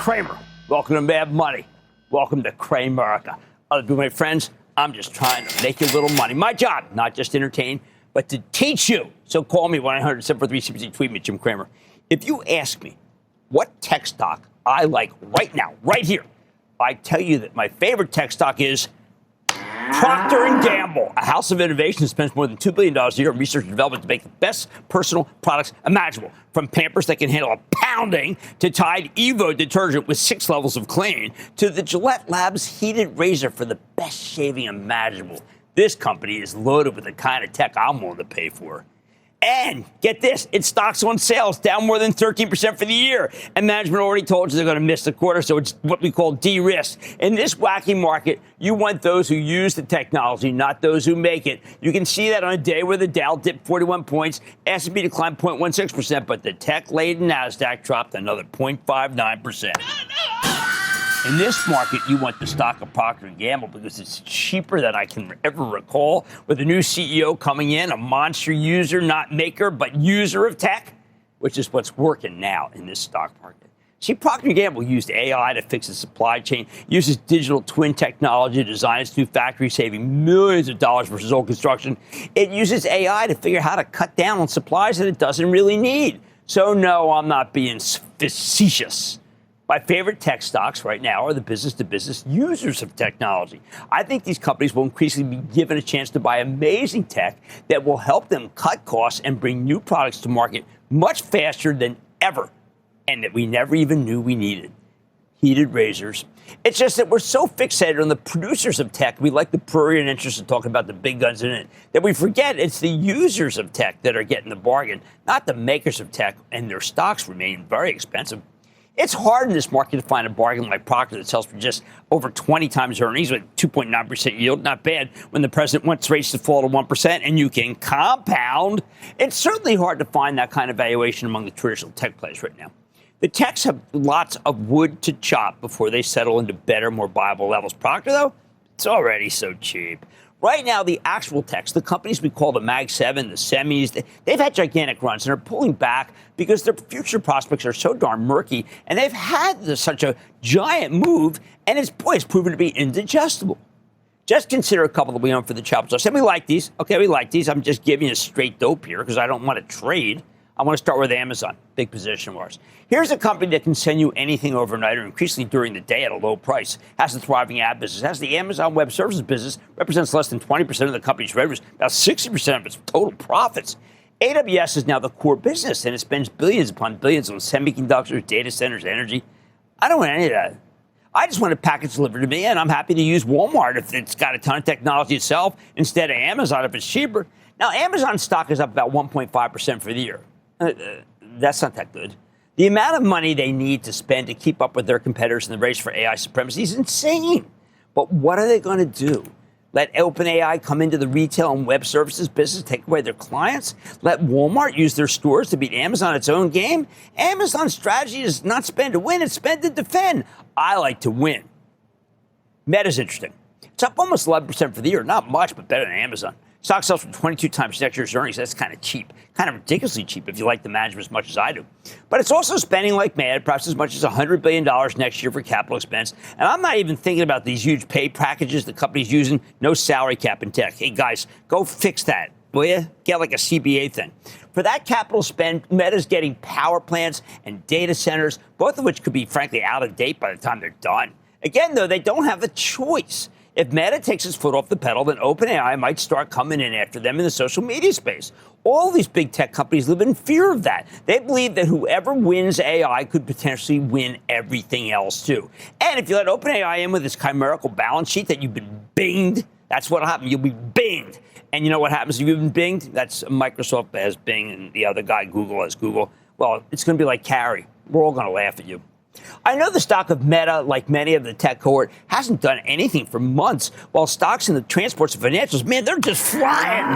Cramer. Welcome to Mad Money. Welcome to Cramerica. My friends, I'm just trying to make you a little money. My job, not just entertain, but to teach you. So call me 1-800-743-CNBC. Tweet me, Jim Cramer. If you ask me what tech stock I like right now, right here, I tell you that my favorite tech stock is Procter & Gamble, a house of innovation that spends more than $2 billion a year on research and development to make the best personal products imaginable. From Pampers that can handle a pounding to Tide Evo detergent with 6 levels of clean to the Gillette Labs heated razor for the best shaving imaginable. This company is loaded with the kind of tech I'm willing to pay for. And get this, its stock's on sales down more than 13% for the year. And management already told you they're going to miss the quarter, so it's what we call de-risk. In this wacky market, you want those who use the technology, not those who make it. You can see that on a day where the Dow dipped 41 points, S&P declined 0.16%, but the tech-laden NASDAQ dropped another 0.59%. In this market, you want the stock of Procter & Gamble because it's cheaper than I can ever recall. With a new CEO coming in, a monster user, not maker, but user of tech, which is what's working now in this stock market. See, Procter & Gamble used AI to fix its supply chain, uses digital twin technology to design its new factory, saving millions of dollars versus old construction. It uses AI to figure out how to cut down on supplies that it doesn't really need. So, no, I'm not being facetious. My favorite tech stocks right now are the business-to-business users of technology. I think these companies will increasingly be given a chance to buy amazing tech that will help them cut costs and bring new products to market much faster than ever, and that we never even knew we needed. Heated razors. It's just that we're so fixated on the producers of tech, we like the prurient interest in talking about the big guns in it, that we forget it's the users of tech that are getting the bargain, not the makers of tech, and their stocks remain very expensive. It's hard in this market to find a bargain like Procter that sells for just over 20 times earnings with 2.9% yield. Not bad when the president wants rates to fall to 1% and you can compound. It's certainly hard to find that kind of valuation among the traditional tech players right now. The techs have lots of wood to chop before they settle into better, more viable levels. Procter, though, it's already so cheap. Right now, the actual techs, the companies we call the Mag 7, the semis, they've had gigantic runs and are pulling back because their future prospects are so darn murky, and they've had such a giant move, and it's proven to be indigestible. Just consider a couple that we own for the choppers. And we like these. Okay, we like these. I'm just giving you straight dope here because I don't want to trade. I want to start with Amazon, big position of ours. Here's a company that can send you anything overnight or increasingly during the day at a low price. Has a thriving ad business. Has the Amazon Web Services business. Represents less than 20% of the company's revenues. About 60% of its total profits. AWS is now the core business, and it spends billions upon billions on semiconductors, data centers, energy. I don't want any of that. I just want a package delivered to me, and I'm happy to use Walmart if it's got a ton of technology itself instead of Amazon if it's cheaper. Now, Amazon stock is up about 1.5% for the year. That's not that good. The amount of money they need to spend to keep up with their competitors in the race for AI supremacy is insane. But what are they going to do? Let OpenAI come into the retail and web services business, take away their clients? Let Walmart use their stores to beat Amazon its own game? Amazon's strategy is not spend to win, it's spend to defend. I like to win. Meta's interesting. It's up almost 11% for the year. Not much, but better than Amazon. Stock sells for 22 times next year's earnings. That's kind of cheap, kind of ridiculously cheap if you like the management as much as I do. But it's also spending like mad, perhaps as much as $100 billion next year for capital expense. And I'm not even thinking about these huge pay packages the company's using. No salary cap in tech. Hey, guys, go fix that, will you? Get like a CBA thing. For that capital spend, Meta's getting power plants and data centers, both of which could be, frankly, out of date by the time they're done. Again, though, they don't have a choice. If Meta takes its foot off the pedal, then OpenAI might start coming in after them in the social media space. All these big tech companies live in fear of that. They believe that whoever wins AI could potentially win everything else, too. And if you let OpenAI in with this chimerical balance sheet that you've been binged, that's what'll happen. You'll be binged. And you know what happens if you've been binged? That's Microsoft has Bing and the other guy, Google, has Google. Well, it's going to be like Carrie. We're all going to laugh at you. I know the stock of Meta, like many of the tech cohort, hasn't done anything for months, while stocks in the transports and financials, man, they're just flying.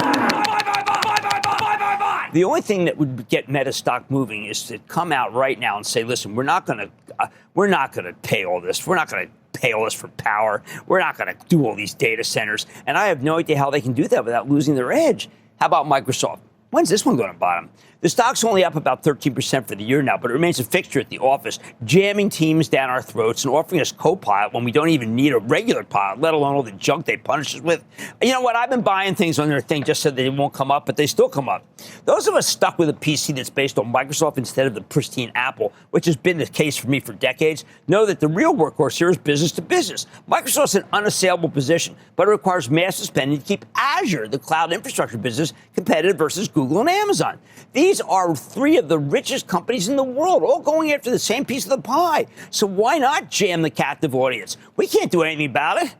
The only thing that would get Meta stock moving is to come out right now and say, listen, we're not going to pay all this. We're not going to pay all this for power. We're not going to do all these data centers. And I have no idea how they can do that without losing their edge. How about Microsoft? When's this one going to bottom? The stock's only up about 13% for the year now, but it remains a fixture at the office, jamming teams down our throats and offering us co-pilot when we don't even need a regular pilot, let alone all the junk they punish us with. You know what? I've been buying things on their thing just so they won't come up, but they still come up. Those of us stuck with a PC that's based on Microsoft instead of the pristine Apple, which has been the case for me for decades, know that the real workhorse here is business to business. Microsoft's in an unassailable position, but it requires massive spending to keep Azure, the cloud infrastructure business, competitive versus Google and Amazon. These are three of the richest companies in the world, all going after the same piece of the pie. So why not jam the captive audience? We can't do anything about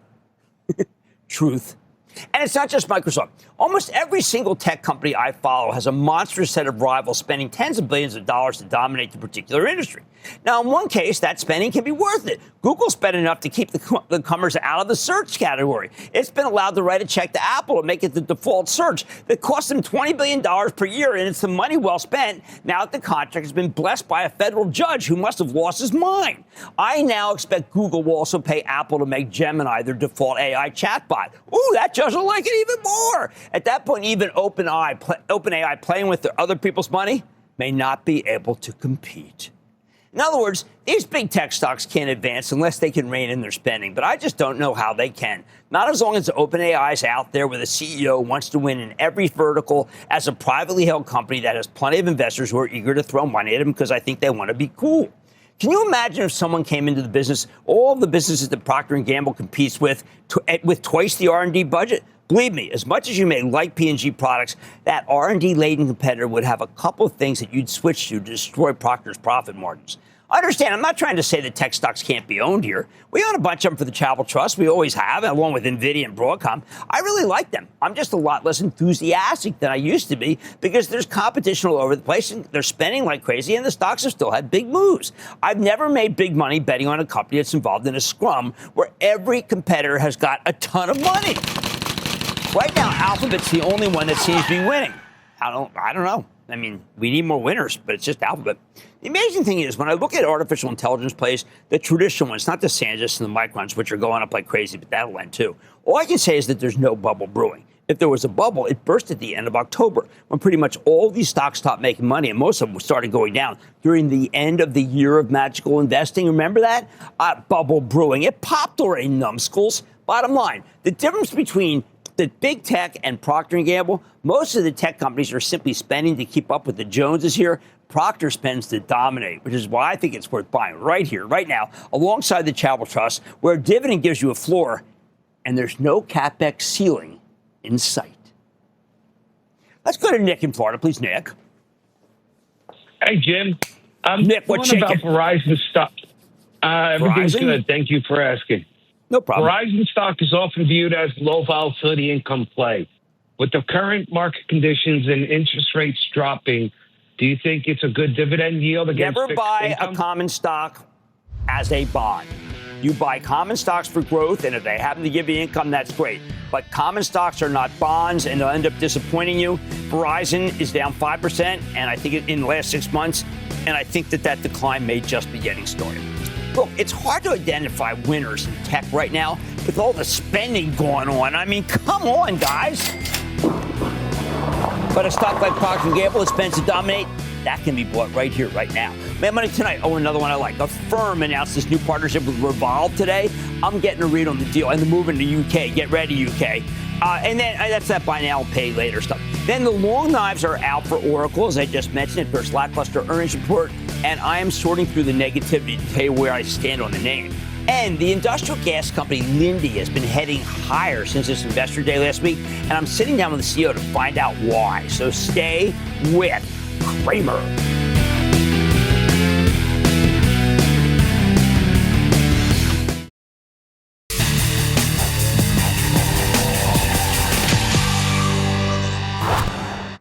it. Truth. And it's not just Microsoft. Almost every single tech company I follow has a monstrous set of rivals spending tens of billions of dollars to dominate the particular industry. Now, in one case, that spending can be worth it. Google spent enough to keep the comers out of the search category. It's been allowed to write a check to Apple to make it the default search that cost them $20 billion per year, and it's the money well spent now that the contract has been blessed by a federal judge who must have lost his mind. I now expect Google will also pay Apple to make Gemini their default AI chatbot. Ooh, that judge will like it even more. At that point, even OpenAI playing with their other people's money may not be able to compete. In other words, these big tech stocks can't advance unless they can rein in their spending, but I just don't know how they can. Not as long as OpenAI is out there with a CEO who wants to win in every vertical as a privately held company that has plenty of investors who are eager to throw money at them because I think they want to be cool. Can you imagine if someone came into the business, all of the businesses that Procter & Gamble competes with twice the R&D budget? Believe me, as much as you may like P&G products, that R&D-laden competitor would have a couple of things that you'd switch to destroy Procter's profit margins. Understand, I'm not trying to say that tech stocks can't be owned here. We own a bunch of them for the Travel Trust. We always have, along with NVIDIA and Broadcom. I really like them. I'm just a lot less enthusiastic than I used to be because there's competition all over the place, and they're spending like crazy, and the stocks have still had big moves. I've never made big money betting on a company that's involved in a scrum where every competitor has got a ton of money. Right now, Alphabet's the only one that seems to be winning. I don't know. I mean, we need more winners, but it's just Alphabet. The amazing thing is, when I look at artificial intelligence plays, the traditional ones, not the Sandisk and the Microns, which are going up like crazy, but that'll end too. All I can say is that there's no bubble brewing. If there was a bubble, it burst at the end of October, when pretty much all these stocks stopped making money, and most of them started going down during the end of the year of magical investing. Remember that? Bubble brewing. It popped already, numbskulls. Bottom line, the difference between the big tech and Procter & Gamble, most of the tech companies are simply spending to keep up with the Joneses here. Procter spends to dominate, which is why I think it's worth buying right here, right now, alongside the Travel Trust, where a dividend gives you a floor, and there's no CapEx ceiling in sight. Let's go to Nick in Florida, please, Nick. Hey, Jim. Nick, what's shaking? About Verizon stock. Everything's Verizon? good. Thank you for asking. No problem. Verizon stock is often viewed as low volatility income play. With the current market conditions and interest rates dropping, do you think it's a good dividend yield against Never fixed buy income? a common stock as a bond. You buy common stocks for growth, and if they happen to give you income, that's great. But common stocks are not bonds, and they'll end up disappointing you. Verizon is down 5%, and I think in the last 6 months, and I think that decline may just be getting started. Look, it's hard to identify winners in tech right now with all the spending going on. I mean, come on, guys. But a stock like Procter & Gamble that spends to dominate, that can be bought right here, right now. Mad Money tonight. Oh, another one I like. Affirm announced this new partnership with Revolve today. I'm getting a read on the deal and the move into UK. Get ready, UK. And then that's that buy now, pay later stuff. Then the long knives are out for Oracle, as I just mentioned, at first lackluster earnings report. And I am sorting through the negativity to tell you where I stand on the name. And the industrial gas company Linde has been heading higher since its investor day last week. And I'm sitting down with the CEO to find out why. So stay with Cramer.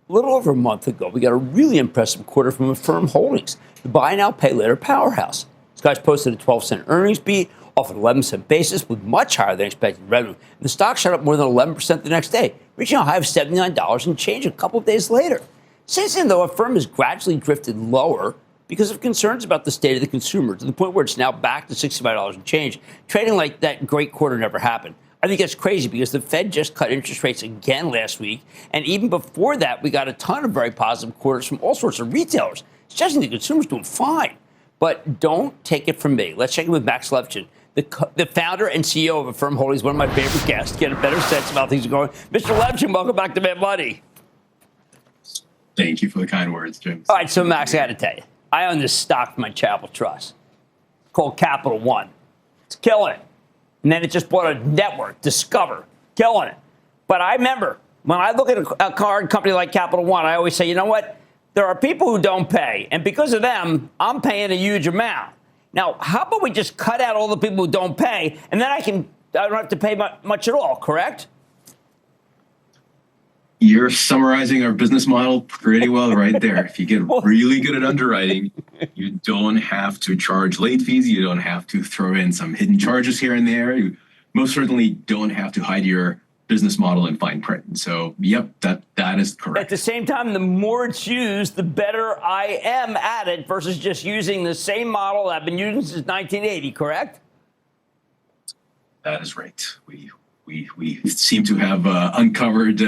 A little over a month ago, we got a really impressive quarter from Affirm Holdings, the buy now, pay later powerhouse. These guys posted a 12-cent earnings beat off an 11-cent basis with much higher than expected revenue. And the stock shot up more than 11% the next day, reaching a high of $79 and change a couple of days later. Since then, though, Affirm has gradually drifted lower because of concerns about the state of the consumer, to the point where it's now back to $65 and change, trading like that great quarter never happened. I think it's crazy because the Fed just cut interest rates again last week. And even before that, we got a ton of very positive quarters from all sorts of retailers, especially the consumers doing fine. But don't take it from me. Let's check in with Max Levchin, the founder and CEO of Affirm Holdings, one of my favorite guests, get a better sense of how things are going. Mr. Levchin, welcome back to Mad Money. Thank you for the kind words, Jim. All right, so Max, I got to tell you, I own this stock from my charitable trust called Capital One. It's killing it. And then it just bought a network, Discover, killing it. But I remember when I look at a card company like Capital One, I always say, you know what? There are people who don't pay. And because of them, I'm paying a huge amount. Now, how about we just cut out all the people who don't pay, and then I don't have to pay much at all, correct? You're summarizing our business model pretty well right there. If you get really good at underwriting, you don't have to charge late fees. You don't have to throw in some hidden charges here and there. You most certainly don't have to hide your business model in fine print. And so, yep, that is correct. At the same time, the more it's used, the better I am at it versus just using the same model I've been using since 1980, correct? That is right. We seem to have uncovered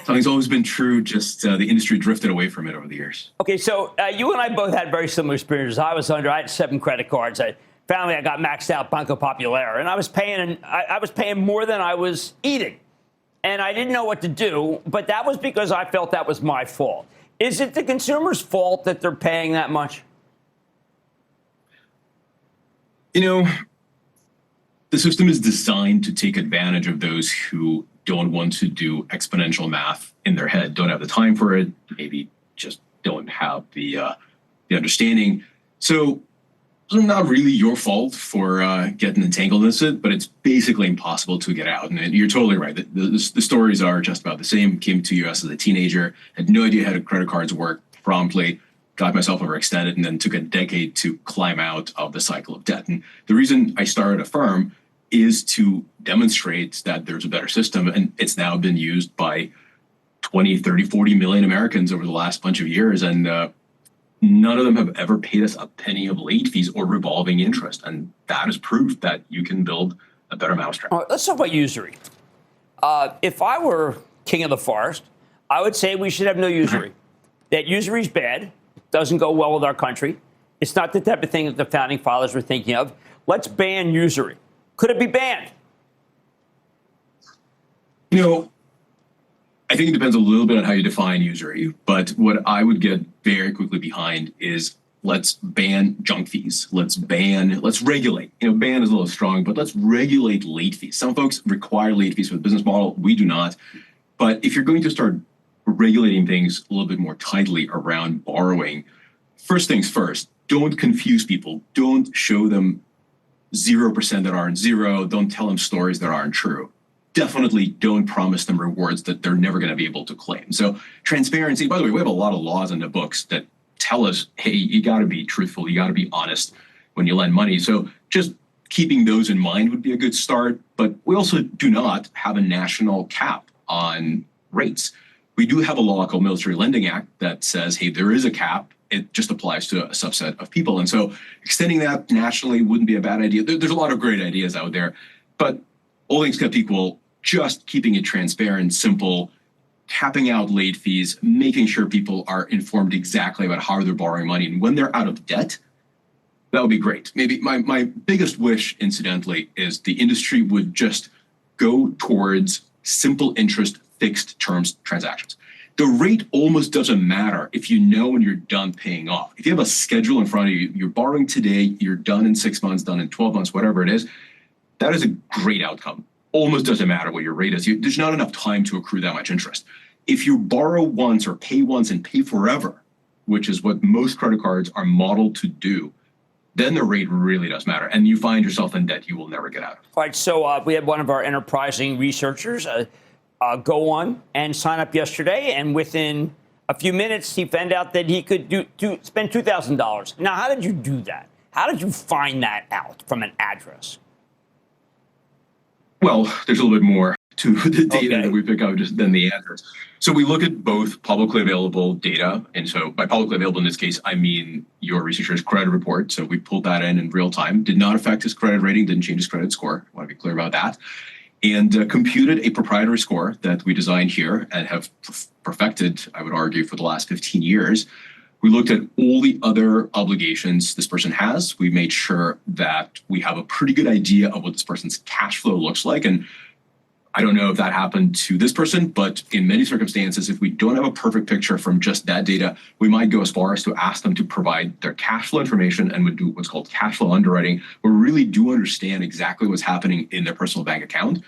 something's always been true, just the industry drifted away from it over the years. Okay, so you and I both had very similar experiences. I had 7 credit cards. Finally, I got maxed out Banco Popular, and I was paying more than I was eating. And I didn't know what to do, but that was because I felt that was my fault. Is it the consumer's fault that they're paying that much? You know, the system is designed to take advantage of those who don't want to do exponential math in their head, don't have the time for it, maybe just don't have the understanding. So it's not really your fault for getting entangled in it, but it's basically impossible to get out. And you're totally right. The stories are just about the same. Came to US as a teenager, had no idea how credit cards work, promptly got myself overextended, and then took a decade to climb out of the cycle of debt. And the reason I started Affirm is to demonstrate that there's a better system, and it's now been used by 20, 30, 40 million Americans over the last bunch of years. And none of them have ever paid us a penny of late fees or revolving interest. And that is proof that you can build a better mousetrap. All right, let's talk about usury. If I were king of the forest, I would say we should have no usury. That usury is bad, doesn't go well with our country. It's not the type of thing that the founding fathers were thinking of. Let's ban usury. Could it be banned? You know, I think it depends a little bit on how you define usury, but what I would get very quickly behind is let's ban junk fees. Let's regulate. You know, ban is a little strong, but let's regulate late fees. Some folks require late fees for the business model. We do not. But if you're going to start regulating things a little bit more tightly around borrowing, first things first, don't confuse people. Don't show them 0% that aren't zero. Don't tell them stories that aren't true. Definitely don't promise them rewards that they're never going to be able to claim. So transparency, by the way, we have a lot of laws in the books that tell us, hey, you got to be truthful. You got to be honest when you lend money. So just keeping those in mind would be a good start. But we also do not have a national cap on rates. We do have a law called Military Lending Act that says, hey, there is a cap. It just applies to a subset of people. And so extending that nationally wouldn't be a bad idea. There's a lot of great ideas out there, but all things kept equal, just keeping it transparent, simple, capping out late fees, making sure people are informed exactly about how they're borrowing money. And when they're out of debt, that would be great. Maybe my biggest wish, incidentally, is the industry would just go towards simple interest, fixed terms transactions. The rate almost doesn't matter if you know when you're done paying off. If you have a schedule in front of you, you're borrowing today, you're done in 6 months, done in 12 months, whatever it is, that is a great outcome. Almost doesn't matter what your rate is. There's not enough time to accrue that much interest. If you borrow once or pay once and pay forever, which is what most credit cards are modeled to do, then the rate really does matter. And you find yourself in debt you will never get out of. All right, so we had one of our enterprising researchers go on and sign up yesterday, and within a few minutes, he found out that he could spend $2,000. Now, how did you do that? How did you find that out from an address? Well, there's a little bit more to the data that we pick up just than the address. So we look at both publicly available data. And so by publicly available in this case, I mean your researcher's credit report. So we pulled that in real time. Did not affect his credit rating, didn't change his credit score. I want to be clear about that. and computed a proprietary score that we designed here and have perfected, I would argue, for the last 15 years. We looked at all the other obligations this person has. We made sure that we have a pretty good idea of what this person's cash flow looks like. And I don't know if that happened to this person, but in many circumstances, if we don't have a perfect picture from just that data, we might go as far as to ask them to provide their cash flow information and would do what's called cash flow underwriting, where we really do understand exactly what's happening in their personal bank account.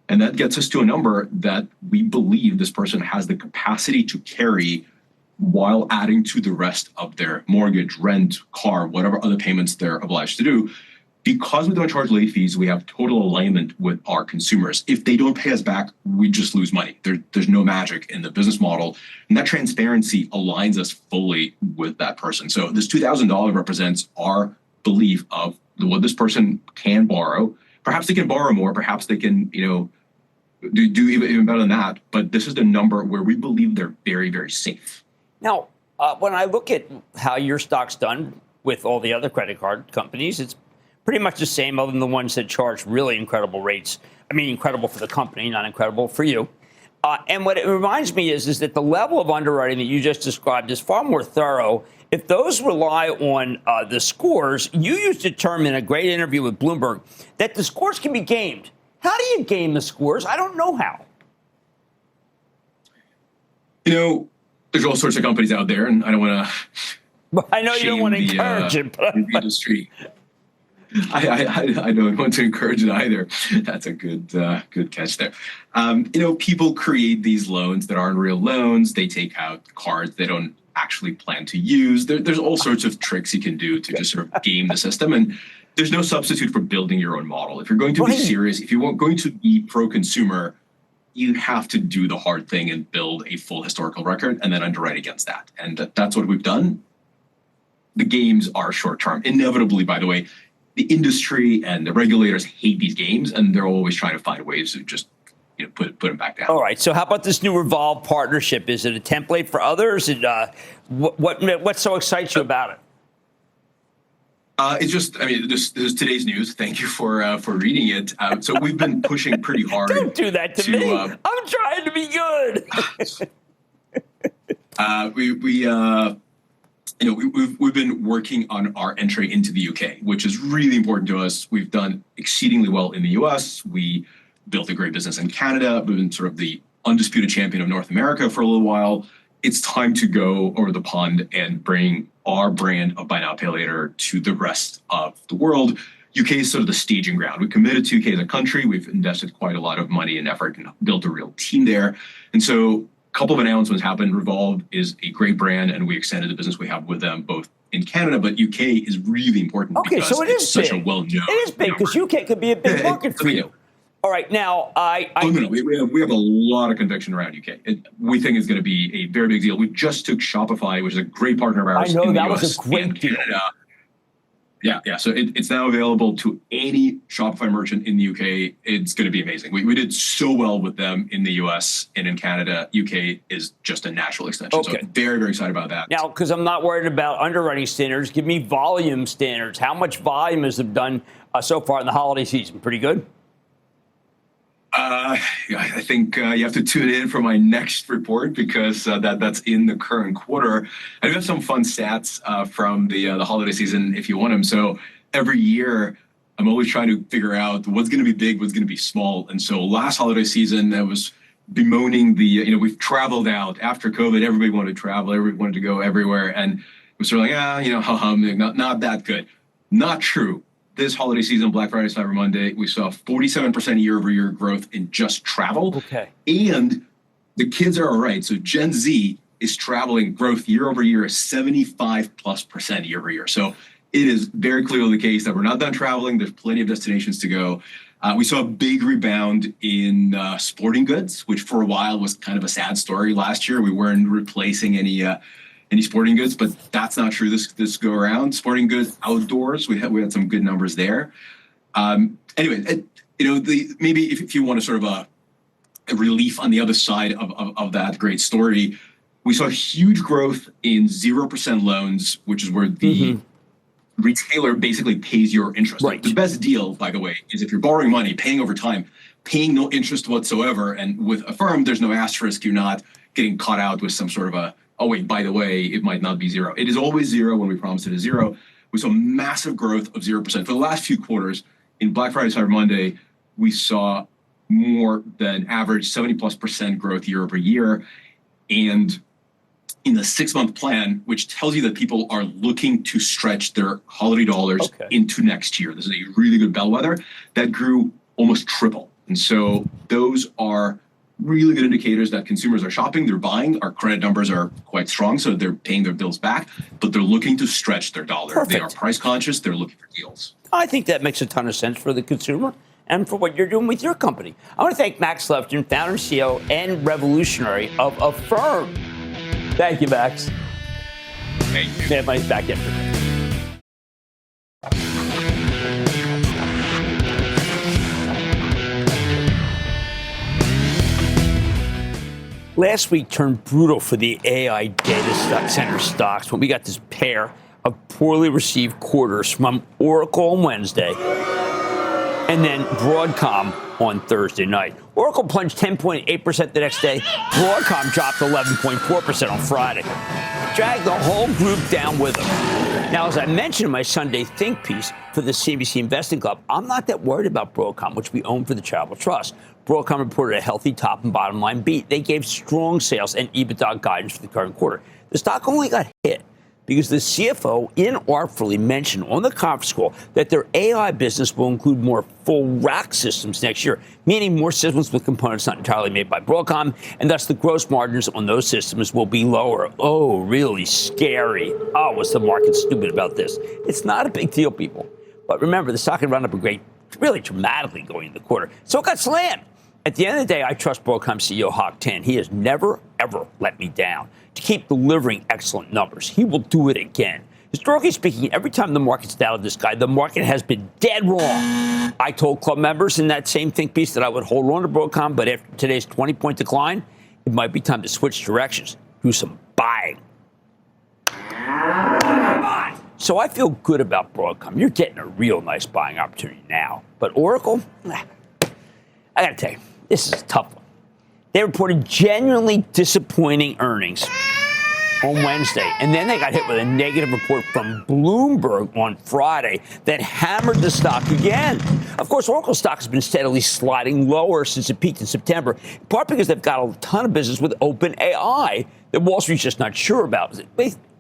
And that gets us to a number that we believe this person has the capacity to carry while adding to the rest of their mortgage, rent, car, whatever other payments they're obliged to do. Because we don't charge late fees, we have total alignment with our consumers. If they don't pay us back, we just lose money. There's no magic in the business model. And that transparency aligns us fully with that person. So this $2,000 represents our belief of what this person can borrow. Perhaps they can borrow more. Perhaps they can, do even better than that. But this is the number where we believe they're very, very safe. Now, when I look at how your stock's done with all the other credit card companies, it's pretty much the same, other than the ones that charge really incredible rates. I mean, incredible for the company, not incredible for you. And what it reminds me is that the level of underwriting that you just described is far more thorough. If those rely on the scores, you used a term in a great interview with Bloomberg that the scores can be gamed. How do you game the scores? I don't know how. There's all sorts of companies out there, and I don't want to. I know you don't want to encourage it, but the industry. I don't want to encourage it either. That's a good catch there. People create these loans that aren't real loans. They take out cards they don't actually plan to use. There's all sorts of tricks you can do to just sort of game the system. And there's no substitute for building your own model. If you're going to be serious, if you're going to be pro-consumer, you have to do the hard thing and build a full historical record and then underwrite against that. And that's what we've done. The games are short-term. Inevitably, by the way, the industry and the regulators hate these games, and they're always trying to find ways to just put them back down. All right. So how about this new Revolve partnership? Is it a template for others? What so excites you about it? It's just, this is today's news. Thank you for reading it. So we've been pushing pretty hard. Don't do that to me. I'm trying to be good. We've been working on our entry into the UK, which is really important to us. We've done exceedingly well in the US. We built a great business in Canada. We've been sort of the undisputed champion of North America for a little while. It's time to go over the pond and bring our brand of Buy Now, Pay Later to the rest of the world. UK is sort of the staging ground. We committed to UK as a country. We've invested quite a lot of money and effort and built a real team there. And so a couple of announcements happened. Revolve is a great brand, and we extended the business we have with them both in Canada, but UK is really important because so it's such a well-known. It is big because UK could be a big market for you. All right, now we have a lot of conviction around UK. We think it's going to be a very big deal. We just took Shopify, which is a great partner of ours. I know in the that US was a great deal. Yeah. So it's now available to any Shopify merchant in the UK. It's going to be amazing. We did so well with them in the US and in Canada. UK is just a natural extension. Okay. So I'm very, very excited about that. Now, because I'm not worried about underwriting standards, give me volume standards. How much volume has it done so far in the holiday season? Pretty good? I think you have to tune in for my next report because that's in the current quarter. I do have some fun stats from the holiday season if you want them. So every year, I'm always trying to figure out what's going to be big, what's going to be small. And so last holiday season, I was bemoaning we've traveled out after COVID. Everybody wanted to travel. Everybody wanted to go everywhere. And it was sort of like, not that good. Not true. This holiday season, Black Friday, Cyber Monday, we saw 47% year-over-year growth in just travel. Okay. And the kids are all right. So Gen Z is traveling growth year-over-year is 75+% year-over-year. So it is very clearly the case that we're not done traveling. There's plenty of destinations to go. We saw a big rebound in sporting goods, which for a while was kind of a sad story last year. We weren't replacing any sporting goods, but that's not true this go around. Sporting goods outdoors, we had some good numbers there. Anyway, maybe if you want to sort of a relief on the other side of that great story, we saw huge growth in 0% loans, which is where the retailer basically pays your interest. Right. The best deal, by the way, is if you're borrowing money, paying over time, paying no interest whatsoever. And with Affirm, there's no asterisk. You're not getting caught out with some sort of oh, wait, by the way, it might not be zero. It is always zero when we promise it is zero. We saw massive growth of 0%. For the last few quarters, in Black Friday, Cyber Monday, we saw more than average 70+% growth year over year. And in the 6-month plan, which tells you that people are looking to stretch their holiday dollars into next year. This is a really good bellwether. That grew almost triple. And so those are really good indicators that consumers are shopping, they're buying. Our credit numbers are quite strong, so they're paying their bills back, but they're looking to stretch their dollar. Perfect. They are price conscious. They're looking for deals. I think that makes a ton of sense for the consumer and for what you're doing with your company. I want to thank Max Levchin, founder, CEO, and revolutionary of Affirm. Thank you, Max. Thank you. Man, money's back yesterday. Last week turned brutal for the AI data center stocks when we got this pair of poorly received quarters from Oracle on Wednesday and then Broadcom on Thursday night. Oracle plunged 10.8% the next day. Broadcom dropped 11.4% on Friday. Dragged the whole group down with them. Now, as I mentioned in my Sunday Think piece for the CNBC Investing Club, I'm not that worried about Broadcom, which we own for the Charitable Trust. Broadcom reported a healthy top and bottom line beat. They gave strong sales and EBITDA guidance for the current quarter. The stock only got hit because the CFO inartfully mentioned on the conference call that their AI business will include more full rack systems next year, meaning more systems with components not entirely made by Broadcom, and thus the gross margins on those systems will be lower. Oh, really scary. Oh, was the market stupid about this? It's not a big deal, people. But remember, the stock had run up really dramatically going into the quarter, so it got slammed. At the end of the day, I trust Broadcom CEO Hock Tan. He has never, ever let me down to keep delivering excellent numbers. He will do it again. Historically speaking, every time the market's doubted this guy, the market has been dead wrong. I told club members in that same think piece that I would hold on to Broadcom, but after today's 20-point decline, it might be time to switch directions, do some buying. So I feel good about Broadcom. You're getting a real nice buying opportunity now. But Oracle, I got to tell you, this is a tough one. They reported genuinely disappointing earnings on Wednesday, and then they got hit with a negative report from Bloomberg on Friday that hammered the stock again. Of course, Oracle stock has been steadily sliding lower since it peaked in September, in part because they've got a ton of business with OpenAI that Wall Street's just not sure about.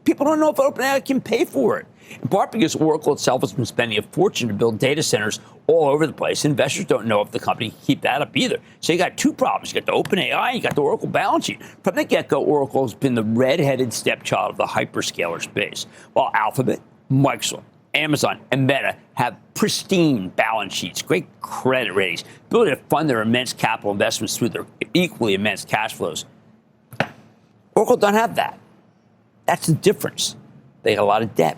People don't know if OpenAI can pay for it. In part because Oracle itself has been spending a fortune to build data centers all over the place. Investors don't know if the company can keep that up either. So you got two problems. You got the OpenAI, you got the Oracle balance sheet. From the get-go, Oracle has been the red-headed stepchild of the hyperscaler space, while Alphabet, Microsoft, Amazon, and Meta have pristine balance sheets, great credit ratings, ability to fund their immense capital investments through their equally immense cash flows. Oracle don't have that. That's the difference. They got a lot of debt.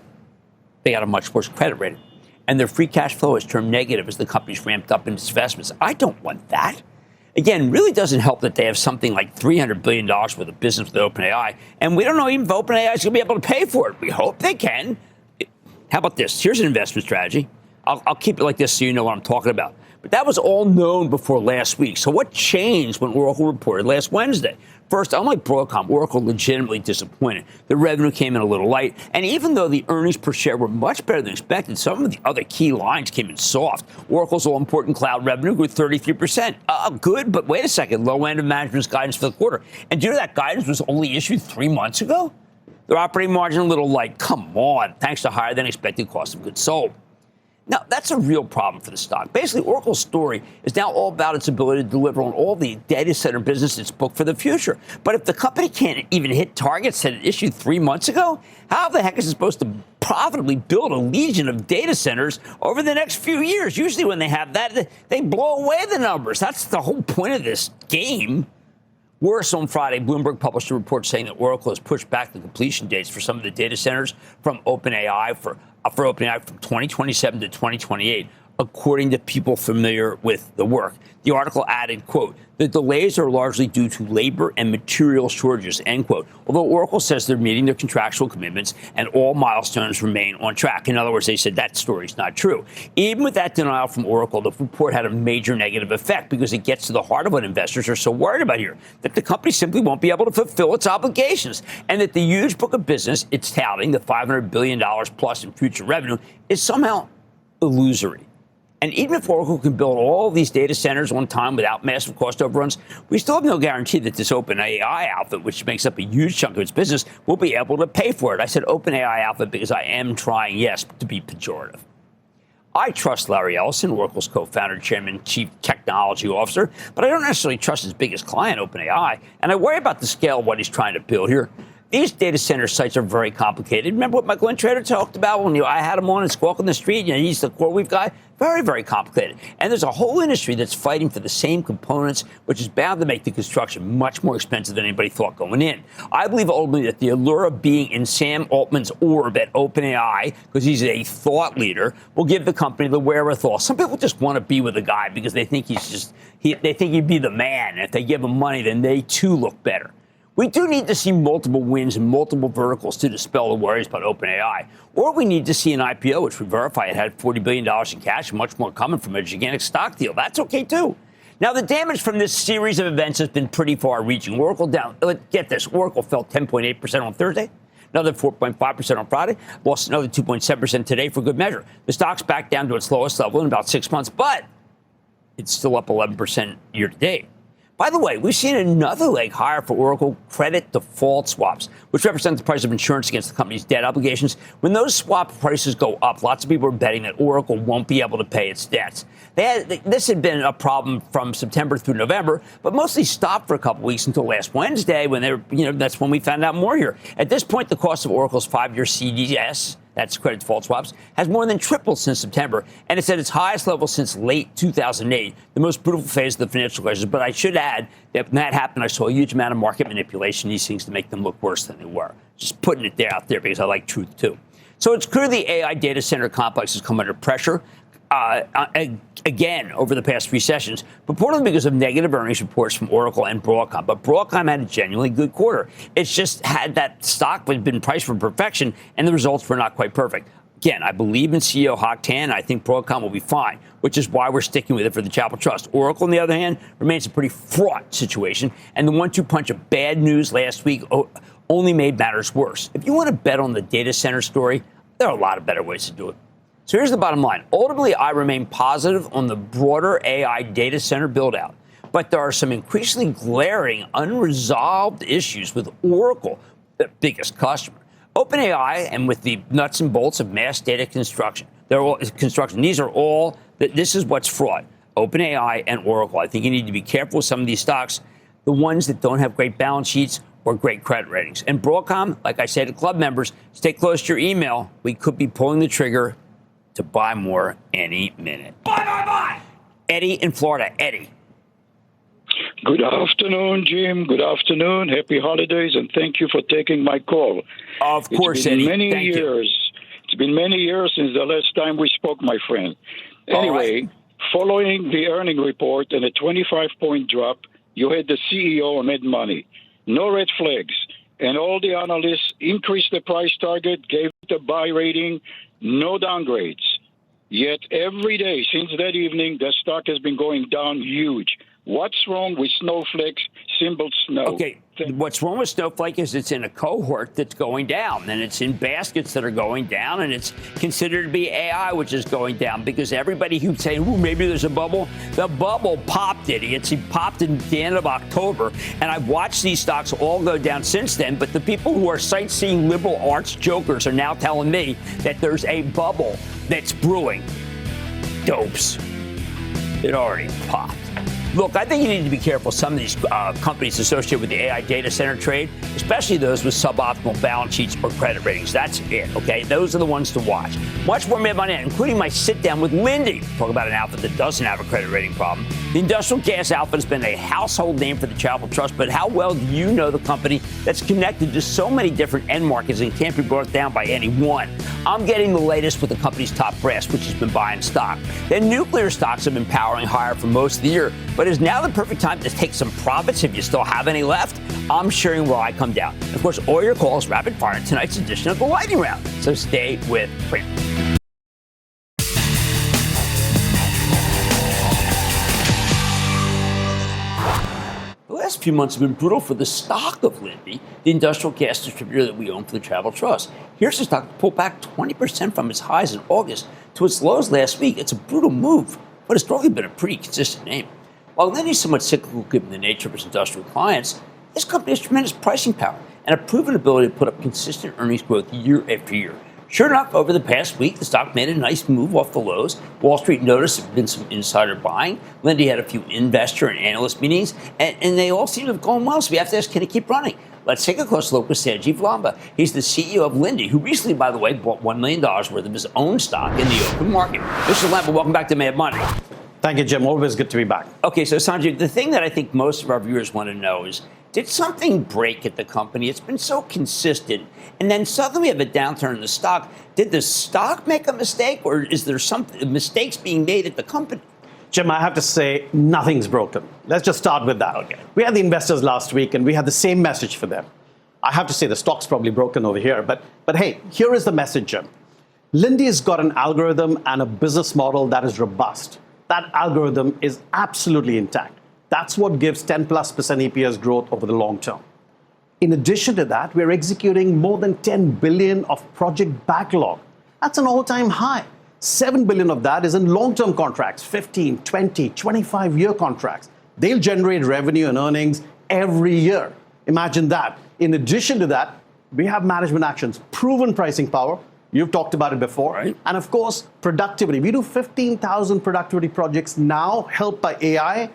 They got a much worse credit rating. And their free cash flow has turned negative as the company's ramped up in its investments. I don't want that. Again, really doesn't help that they have something like $300 billion worth of business with OpenAI. And we don't know even if OpenAI is going to be able to pay for it. We hope they can. How about this? Here's an investment strategy. I'll keep it like this so you know what I'm talking about. But that was all known before last week. So what changed when Oracle reported last Wednesday? First, unlike Broadcom, Oracle legitimately disappointed. The revenue came in a little light, and even though the earnings per share were much better than expected, some of the other key lines came in soft. Oracle's all-important cloud revenue grew 33%. Good, but wait a second, low end of management's guidance for the quarter. And do you know that guidance was only issued 3 months ago? Their operating margin a little light. Come on, thanks to higher than expected cost of goods sold. Now, that's a real problem for the stock. Basically, Oracle's story is now all about its ability to deliver on all the data center business it's booked for the future. But if the company can't even hit targets that it issued 3 months ago, how the heck is it supposed to profitably build a legion of data centers over the next few years? Usually when they have that, they blow away the numbers. That's the whole point of this game. Worse, on Friday, Bloomberg published a report saying that Oracle has pushed back the completion dates for some of the data centers from OpenAI for OpenAI from 2027 to 2028. according to people familiar with the work. The article added, quote, the delays are largely due to labor and material shortages, end quote. Although Oracle says they're meeting their contractual commitments and all milestones remain on track. In other words, they said that story's not true. Even with that denial from Oracle, the report had a major negative effect because it gets to the heart of what investors are so worried about here, that the company simply won't be able to fulfill its obligations and that the huge book of business it's touting, the $500 billion plus in future revenue, is somehow illusory. And even if Oracle can build all these data centers on time without massive cost overruns, we still have no guarantee that this OpenAI outfit, which makes up a huge chunk of its business, will be able to pay for it. I said OpenAI outfit because I am trying, yes, to be pejorative. I trust Larry Ellison, Oracle's co-founder, chairman, chief technology officer, but I don't necessarily trust his biggest client, OpenAI, and I worry about the scale of what he's trying to build here. These data center sites are very complicated. Remember what Michael Intrater talked about when I had him on and Squawk on the Street? He's the CoreWeave guy. Very, very complicated. And there's a whole industry that's fighting for the same components, which is bound to make the construction much more expensive than anybody thought going in. I believe ultimately that the allure of being in Sam Altman's orb at OpenAI, because he's a thought leader, will give the company the wherewithal. Some people just want to be with a guy because they think they think he'd be the man. And if they give him money, then they too look better. We do need to see multiple wins in multiple verticals to dispel the worries about OpenAI. Or we need to see an IPO, which would verify it had $40 billion in cash and much more coming from a gigantic stock deal. That's okay, too. Now, the damage from this series of events has been pretty far-reaching. Oracle down. Get this. Oracle fell 10.8% on Thursday, another 4.5% on Friday, lost another 2.7% today for good measure. The stock's back down to its lowest level in about 6 months, but it's still up 11% year-to-date. By the way, we've seen another leg higher for Oracle credit default swaps, which represent the price of insurance against the company's debt obligations. When those swap prices go up, lots of people are betting that Oracle won't be able to pay its debts. This had been a problem from September through November, but mostly stopped for a couple weeks until last Wednesday when that's when we found out more here. At this point, the cost of Oracle's 5-year CDS, that's credit default swaps, has more than tripled since September, and it's at its highest level since late 2008, the most brutal phase of the financial crisis. But I should add that when that happened, I saw a huge amount of market manipulation, these things to make them look worse than they were. Just putting it out there because I like truth, too. So it's clear the AI data center complex has come under pressure again over the past 3 sessions, purportedly because of negative earnings reports from Oracle and Broadcom. But Broadcom had a genuinely good quarter. It's just had that stock had been priced for perfection, and the results were not quite perfect. Again, I believe in CEO Hock Tan. I think Broadcom will be fine, which is why we're sticking with it for the Chapel Trust. Oracle, on the other hand, remains a pretty fraught situation, and the 1-2 punch of bad news last week only made matters worse. If you want to bet on the data center story, there are a lot of better ways to do it. So here's the bottom line. Ultimately, I remain positive on the broader AI data center build-out. But there are some increasingly glaring, unresolved issues with Oracle, the biggest customer. OpenAI, and with the nuts and bolts of mass data construction. These are all, this is what's fraught. OpenAI and Oracle. I think you need to be careful with some of these stocks, the ones that don't have great balance sheets or great credit ratings. And Broadcom, like I say to club members, stay close to your email. We could be pulling the trigger to buy more any minute. Buy! Eddie in Florida. Eddie. Good afternoon, Jim. Good afternoon. Happy holidays, and thank you for taking my call. Of course, Eddie. Thank you. It's been many years since the last time we spoke, my friend. Anyway, following the earning report and a 25-point drop, you had the CEO made money. No red flags. And all the analysts increased the price target, gave it a buy rating, no downgrades. Yet every day since that evening, the stock has been going down huge. What's wrong with Snowflake's symbol Snow? Okay, what's wrong with Snowflake is it's in a cohort that's going down, and it's in baskets that are going down, and it's considered to be AI, which is going down, because everybody who's saying, ooh, maybe there's a bubble, the bubble popped, idiots. It popped in the end of October, and I've watched these stocks all go down since then, but the people who are sightseeing liberal arts jokers are now telling me that there's a bubble that's brewing. Dopes. It already popped. Look, I think you need to be careful. Some of these companies associated with the AI data center trade, especially those with suboptimal balance sheets or credit ratings. That's it, okay? Those are the ones to watch. Much more Mad Money, including my sit-down with Linde. Talk about an outfit that doesn't have a credit rating problem. The industrial gas outfit has been a household name for the Charitable Trust, but how well do you know the company that's connected to so many different end markets and can't be brought down by any one? I'm getting the latest with the company's top brass, which has been buying stock. Then nuclear stocks have been powering higher for most of the year, but is now the perfect time to take some profits if you still have any left? I'm sharing where I come down. And of course, all your calls rapid fire in tonight's edition of the Lightning Round. So stay with Cramer. The last few months have been brutal for the stock of Linde, the industrial gas distributor that we own for the Travel Trust. Here's the stock pulled back 20% from its highs in August to its lows last week. It's a brutal move, but it's probably been a pretty consistent name. While Linde is somewhat cyclical given the nature of its industrial clients, this company has tremendous pricing power and a proven ability to put up consistent earnings growth year after year. Sure enough, over the past week, the stock made a nice move off the lows. Wall Street noticed there had been some insider buying. Linde had a few investor and analyst meetings, and they all seem to have gone well. So we have to ask, can it keep running? Let's take a closer look with Sanjeev Lamba. He's the CEO of Linde, who recently, by the way, bought $1 million worth of his own stock in the open market. Mr. Lamba, welcome back to Mad Money. Thank you, Jim. Always good to be back. Okay, so Sanjeev, the thing that I think most of our viewers want to know is, did something break at the company? It's been so consistent, and then suddenly we have a downturn in the stock. Did the stock make a mistake, or is there some mistakes being made at the company? Jim, I have to say nothing's broken. Let's just start with that. Okay. We had the investors last week, and we had the same message for them. I have to say the stock's probably broken over here, but hey, here is the message, Jim. Linde's got an algorithm and a business model that is robust. That algorithm is absolutely intact. That's what gives 10+% EPS growth over the long term. In addition to that, we're executing more than $10 billion of project backlog. That's an all-time high. $7 billion of that is in long-term contracts, 15, 20, 25-year contracts. They'll generate revenue and earnings every year. Imagine that. In addition to that, we have management actions, proven pricing power. You've talked about it before. Right. And of course, productivity. We do 15,000 productivity projects now, helped by AI,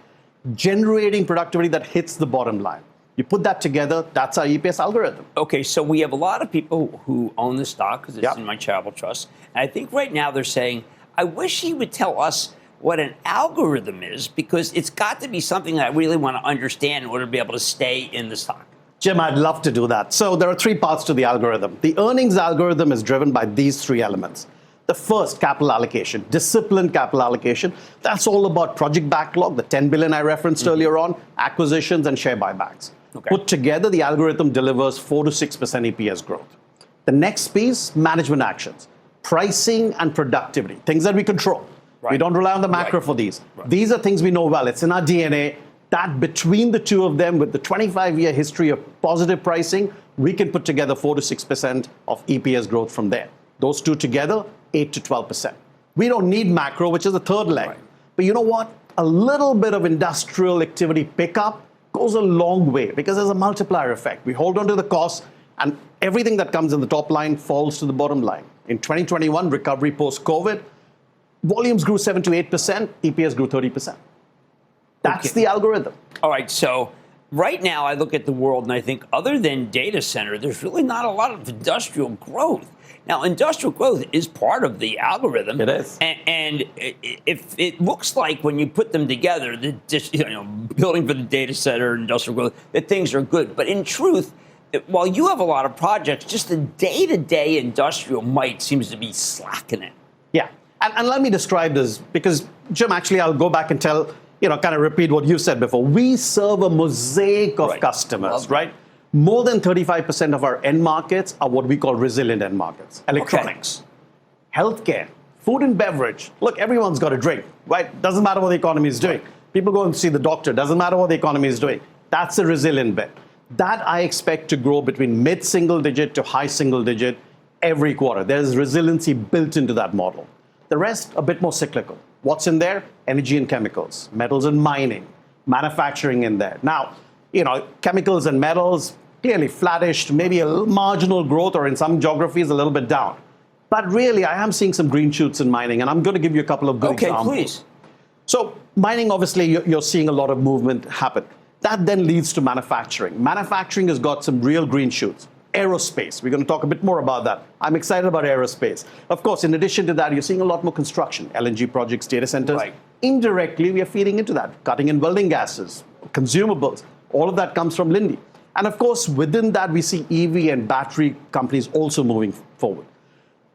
generating productivity that hits the bottom line. You put that together, that's our EPS algorithm. Okay, so we have a lot of people who own the stock because it's in my Charitable Trust. And I think right now they're saying, I wish he would tell us what an algorithm is, because it's got to be something that I really want to understand in order to be able to stay in the stock. Jim, I'd love to do that. So there are three parts to the algorithm. The earnings algorithm is driven by these three elements. The first, capital allocation, disciplined capital allocation. That's all about project backlog, the $10 billion I referenced earlier on, acquisitions and share buybacks. Okay. Put together, the algorithm delivers 4 to 6% EPS growth. The next piece, management actions, pricing and productivity, things that we control. Right. We don't rely on the macro for these. Right. These are things we know well. It's in our DNA. That between the two of them, with the 25-year history of positive pricing, we can put together 4 to 6% of EPS growth from there. Those two together, 8 to 12%. We don't need macro, which is the third leg. Right. But you know what? A little bit of industrial activity pickup goes a long way because there's a multiplier effect. We hold on to the costs, and everything that comes in the top line falls to the bottom line. In 2021, recovery post-COVID, volumes grew 7 to 8%, EPS grew 30%. That's the algorithm. All right, so right now I look at the world and I think other than data center, there's really not a lot of industrial growth. Now, industrial growth is part of the algorithm. It is. And if it looks like when you put them together, building for the data center, industrial growth, that things are good. But in truth, while you have a lot of projects, just the day-to-day industrial might seems to be slackening. Yeah, and let me describe this because, Jim, actually, I'll go back and tell, kind of repeat what you said before. We serve a mosaic of customers, right? More than 35% of our end markets are what we call resilient end markets. Electronics, healthcare, food and beverage. Look, everyone's got a drink, right? Doesn't matter what the economy is doing. People go and see the doctor. Doesn't matter what the economy is doing. That's a resilient bit. That I expect to grow between mid-single digit to high single digit every quarter. There's resiliency built into that model. The rest, a bit more cyclical. What's in there? Energy and chemicals, metals and mining, manufacturing in there. Now, chemicals and metals, clearly flattish, maybe a marginal growth, or in some geographies, a little bit down. But really, I am seeing some green shoots in mining, and I'm going to give you a couple of good examples. Okay, please. So mining, obviously, you're seeing a lot of movement happen. That then leads to manufacturing. Manufacturing has got some real green shoots. Aerospace, we're going to talk a bit more about that. I'm excited about aerospace. Of course, in addition to that, you're seeing a lot more construction, LNG projects, data centers. Right. Indirectly, we are feeding into that, cutting in welding gases, consumables. All of that comes from Linde. And of course, within that, we see EV and battery companies also moving forward.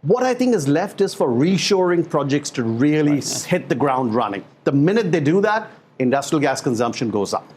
What I think is left is for reshoring projects to really hit the ground running. The minute they do that, industrial gas consumption goes up.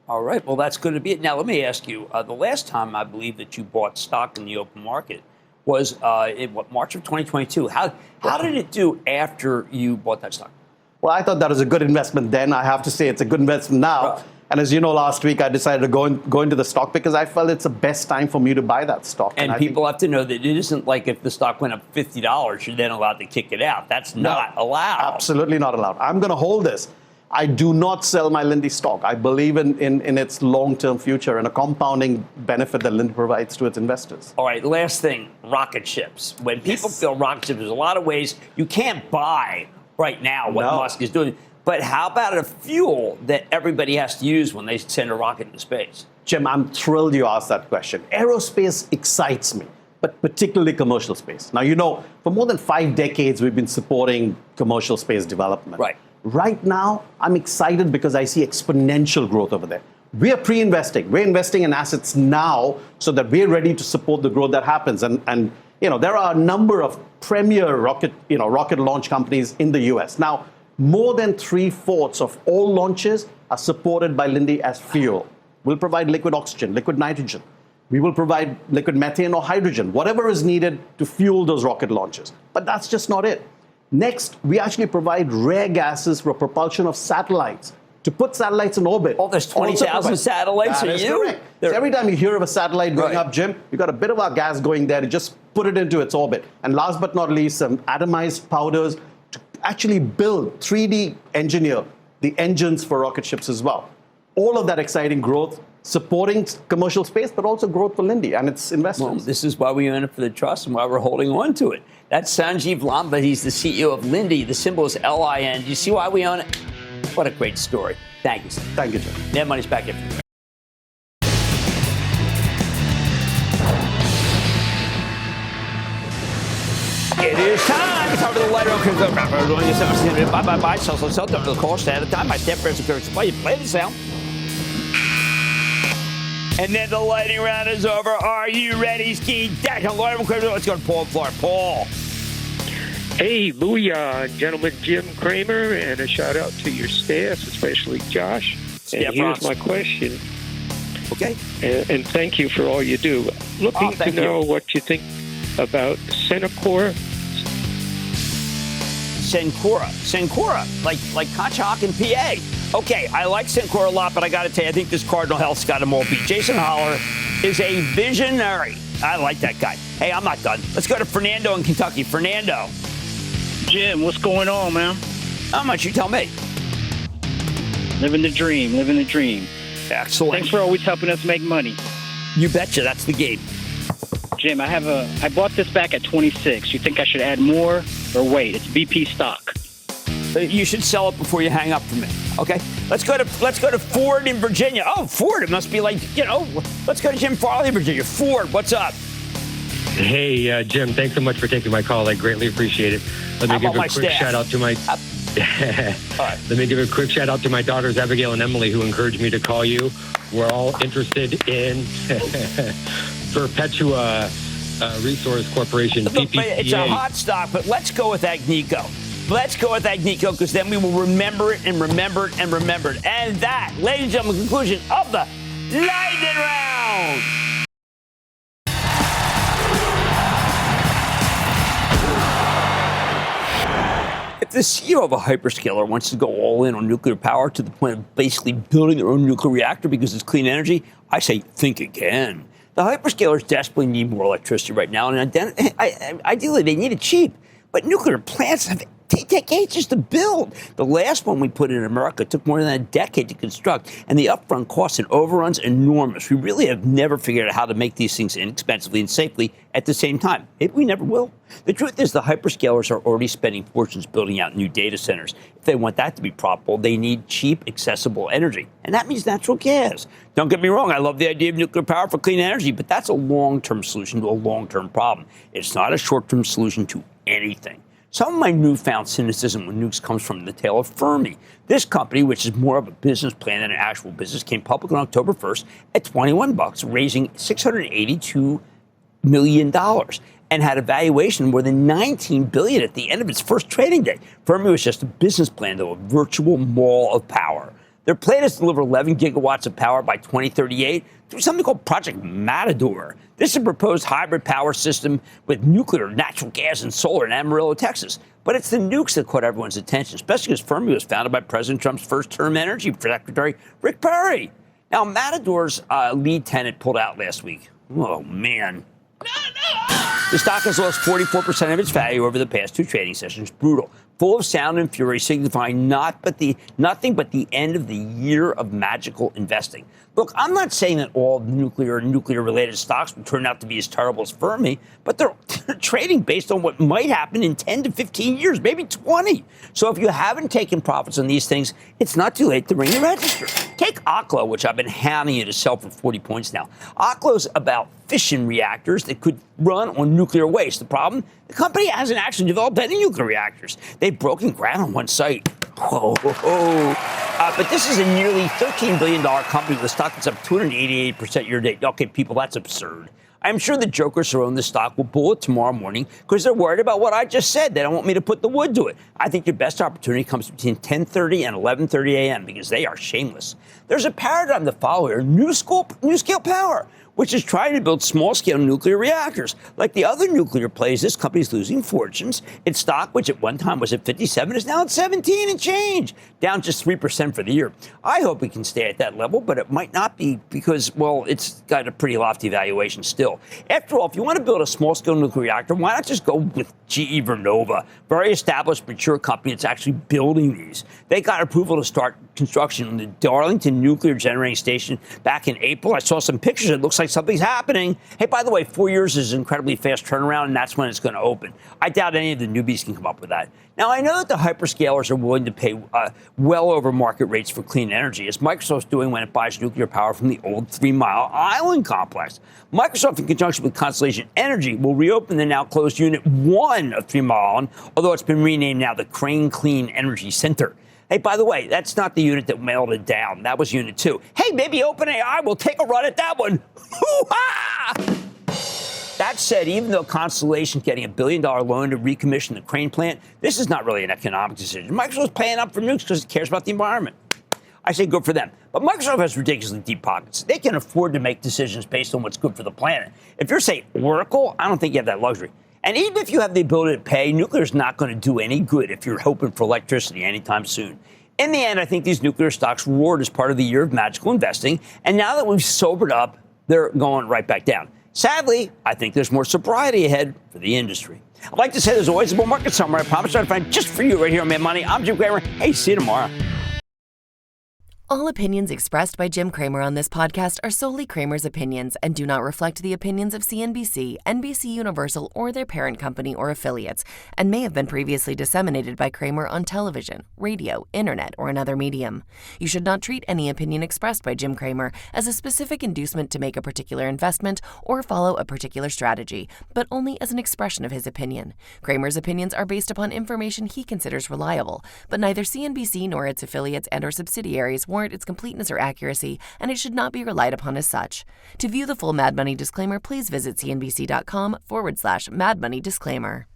All right. Well, that's going to be it. Now, let me ask you, the last time I believe that you bought stock in the open market was in March of 2022. How did it do after you bought that stock? Well, I thought that was a good investment then. I have to say it's a good investment now. Right. And as you know, last week I decided to go into the stock because I felt it's the best time for me to buy that stock. And people have to know that it isn't like if the stock went up $50, you're then allowed to kick it out. That's not allowed. Absolutely not allowed. I'm going to hold this. I do not sell my Linde stock. I believe in its long-term future and a compounding benefit that Linde provides to its investors. All right, last thing, rocket ships. When people feel rocket ships, there's a lot of ways you can't buy right now what Musk is doing. But how about a fuel that everybody has to use when they send a rocket into space? Jim, I'm thrilled you asked that question. Aerospace excites me, but particularly commercial space. Now, you know, for more than 5 decades, we've been supporting commercial space development. Right. Right now, I'm excited because I see exponential growth over there. We are pre-investing. We're investing in assets now so that we're ready to support the growth that happens. And you know, there are a number of premier rocket launch companies in the US. Now, more than 3/4 of all launches are supported by Linde as fuel. We'll provide liquid oxygen, liquid nitrogen. We will provide liquid methane or hydrogen, whatever is needed to fuel those rocket launches. But that's just not it. Next, we actually provide rare gases for propulsion of satellites to put satellites in orbit. Oh, there's 20,000 satellites. That is correct. So every time you hear of a satellite going up, Jim, you got a bit of our gas going there to just put it into its orbit. And last but not least, some atomized powders to actually build, 3D engineer the engines for rocket ships as well. All of that exciting growth, supporting commercial space, but also growth for Linde and its investors. Well, this is why we own it for the trust and why we're holding on to it. That's Sanjeev Lamba. He's the CEO of Linde. The symbol is LIN. Do you see why we own it? What a great story. Thank you, sir. Thank you, Jim. Mad Money's back in. It is time to cover the lighter. Bye. Sell. Don't the cost at a time. My step friends encourage you play the sound. And then the lightning round is over. Are you ready, Ski? Let's go to Paul Florida. Paul. Hey, booyah, gentleman Jim Cramer, and a shout out to your staff, especially Josh. And here's my question. Okay. And thank you for all you do. Looking to know what you think about Sencora. Sencora, like Conshohock in PA. Okay, I like Sencora a lot, but I got to tell you, I think this Cardinal Health's got them all beat. Jason Holler is a visionary. I like that guy. Hey, I'm not done. Let's go to Fernando in Kentucky. Fernando. Jim, what's going on, man? How much? You tell me. Living the dream. Excellent. Thanks for always helping us make money. You betcha. That's the game. Jim, I bought this back at 26. You think I should add more or wait? It's BP stock. You should sell it before you hang up from me. Okay. Let's go to Ford in Virginia. Oh, Ford. It must be like, let's go to Jim Farley, Virginia. Ford, what's up? Hey, Jim, thanks so much for taking my call. I greatly appriciate it. Let me give a quick shout out to my Let me give a quick shout out to my daughters, Abigail and Emily, who encouraged me to call you. We're all interested in Perpetua Resource Corporation, PPCA. It's a hot stock, but let's go with Agnico. Because then we will remember it and remember it and remember it. And that, ladies and gentlemen, conclusion of the Lightning Round. If the CEO of a hyperscaler wants to go all in on nuclear power to the point of basically building their own nuclear reactor because it's clean energy, I say think again. The hyperscalers desperately need more electricity right now, and ideally they need it cheap. But nuclear plants have take decades just to build. The last one we put in America took more than a decade to construct, and the upfront costs and overruns enormous. We really have never figured out how to make these things inexpensively and safely at the same time. Maybe we never will. The truth is the hyperscalers are already spending fortunes building out new data centers. If they want that to be profitable, they need cheap, accessible energy. And that means natural gas. Don't get me wrong, I love the idea of nuclear power for clean energy, but that's a long-term solution to a long-term problem. It's not a short-term solution to anything. Some of my newfound cynicism with nukes comes from the tale of Fermi. This company, which is more of a business plan than an actual business, came public on October 1st at $21, raising $682 million. And had a valuation more than $19 billion at the end of its first trading day. Fermi was just a business plan, though, a virtual mall of power. Their plan is to deliver 11 gigawatts of power by 2038 through something called Project Matador. This is a proposed hybrid power system with nuclear, natural gas, and solar in Amarillo, Texas. But it's the nukes that caught everyone's attention, especially because Fermi was founded by President Trump's first-term energy secretary, Rick Perry. Now, Matador's lead tenant pulled out last week. Oh, man. The stock has lost 44% of its value over the past two trading sessions. Brutal, full of sound and fury, signifying nothing but the end of the year of magical investing. Look, I'm not saying that all nuclear and nuclear-related stocks will turn out to be as terrible as Fermi, but they're trading based on what might happen in 10 to 15 years, maybe 20. So if you haven't taken profits on these things, it's not too late to ring the register. Take Oklo, which I've been hounding you to sell for 40 points now. Oklo's about fission reactors that could run on nuclear waste. The problem? The company hasn't actually developed any nuclear reactors. They've broken ground on one site. Whoa. But this is a nearly $13 billion company with a stock that's up 288% year-to-date. Okay, people, that's absurd. I'm sure the jokers who own the stock will bull it tomorrow morning because they're worried about what I just said. They don't want me to put the wood to it. I think your best opportunity comes between 10:30 and 11:30 a.m. because they are shameless. There's a paradigm to follow here, NuScale Power, which is trying to build small-scale nuclear reactors. Like the other nuclear plays, this company's losing fortunes. Its stock, which at one time was at 57, is now at 17 and change, down just 3% for the year. I hope we can stay at that level, but it might not be because, well, it's got a pretty lofty valuation still. After all, if you want to build a small-scale nuclear reactor, why not just go with GE Vernova, very established, mature company that's actually building these. They got approval to start construction on the Darlington Nuclear Generating Station back in April. I saw some pictures. It looks like something's happening. Hey, by the way, 4 years is an incredibly fast turnaround, and that's when it's going to open. I doubt any of the newbies can come up with that. Now, I know that the hyperscalers are willing to pay well over market rates for clean energy, as Microsoft's doing when it buys nuclear power from the old 3 Mile Island complex. Microsoft, in conjunction with Constellation Energy, will reopen the now closed Unit 1 of 3 Mile Island, although it's been renamed now the Crane Clean Energy Center. Hey, by the way, that's not the unit that melted down. That was Unit 2. Hey, maybe OpenAI will take a run at that one. Hoo-ha! That said, even though Constellation's getting $1 billion loan to recommission the Crane plant, this is not really an economic decision. Microsoft's paying up for nukes because it cares about the environment. I say good for them. But Microsoft has ridiculously deep pockets. They can afford to make decisions based on what's good for the planet. If you're, say, Oracle, I don't think you have that luxury. And even if you have the ability to pay, nuclear is not going to do any good if you're hoping for electricity anytime soon. In the end, I think these nuclear stocks roared as part of the year of magical investing. And now that we've sobered up, they're going right back down. Sadly, I think there's more sobriety ahead for the industry. I'd like to say there's always a bull market somewhere. I promise I'll find just for you right here on Mad Money. I'm Jim Cramer. Hey, see you tomorrow. All opinions expressed by Jim Cramer on this podcast are solely Cramer's opinions and do not reflect the opinions of CNBC, NBC Universal, or their parent company or affiliates, and may have been previously disseminated by Cramer on television, radio, internet, or another medium. You should not treat any opinion expressed by Jim Cramer as a specific inducement to make a particular investment or follow a particular strategy, but only as an expression of his opinion. Cramer's opinions are based upon information he considers reliable, but neither CNBC nor its affiliates and or subsidiaries warrant its completeness or accuracy, and it should not be relied upon as such. To view the full Mad Money disclaimer, please visit cnbc.com/Mad Money disclaimer.